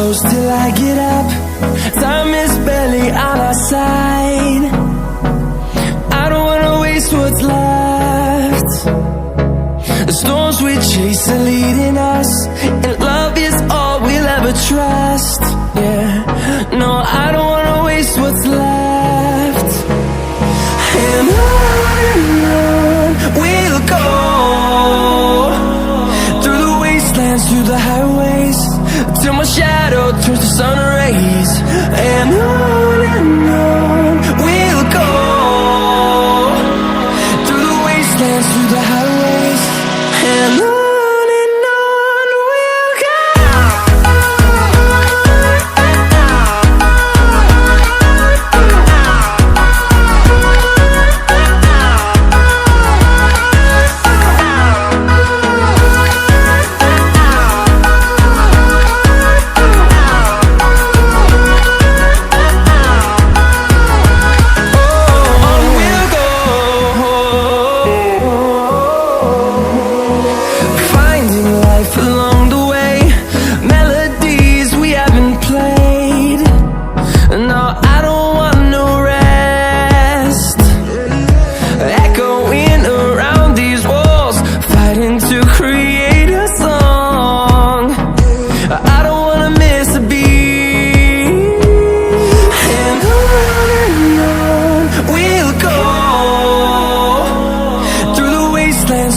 close till I get up. Time is barely on our side. I don't wanna waste what's left. The storms we chase are leading us, and love is all we'll ever trust. Yeah, no, I don't wanna waste what's left. And on we'll go, through the wastelands, through the highways, till my shadow turns to sun rays. And on we'll go, through the wastelands, through the highways, and on we'll go.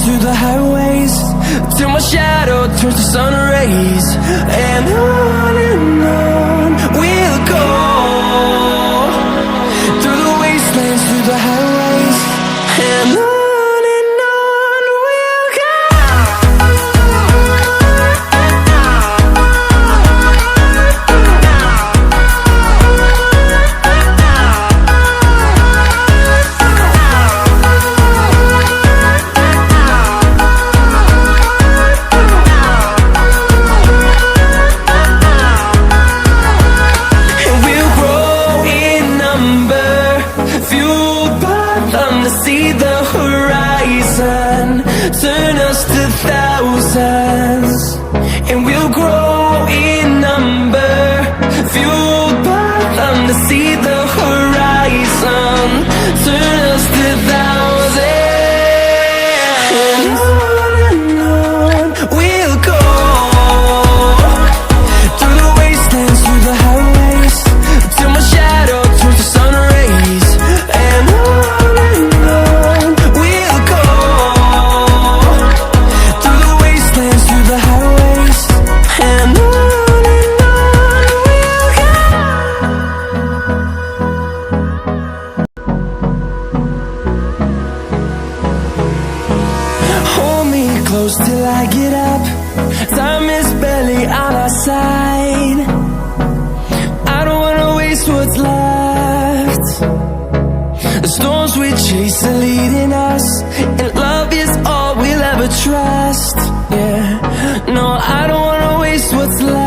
Through the highways, till my shadow turns to sun rays. And on we'll go, through the wastelands, through the highways, and on we'll go. See the horizon, turn us to thousands, and we'll grow in number, fueled by them to see the horizon, turn us to thousands. And on we'll go, through the wastelands, through the highways, till my shadow turns to sun rays. And close till I get up. Time is barely on our side. I don't wanna waste what's left. The storms we chase are leading us, and love is all we'll ever trust. Yeah, no, I don't wanna waste what's left.